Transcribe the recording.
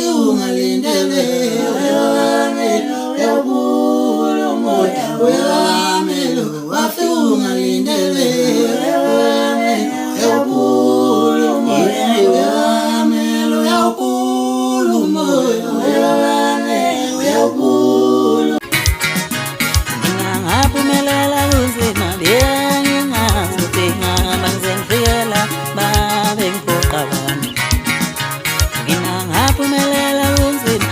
wafika ungalindele wami yabula umoya wami wafika ungalindele wami yabula umoya wami yabula umoya wami yabula ngaphumelela kunzima bengingazothina bangizengifikela babe ngiphoqa bami ngaphumelela kunzima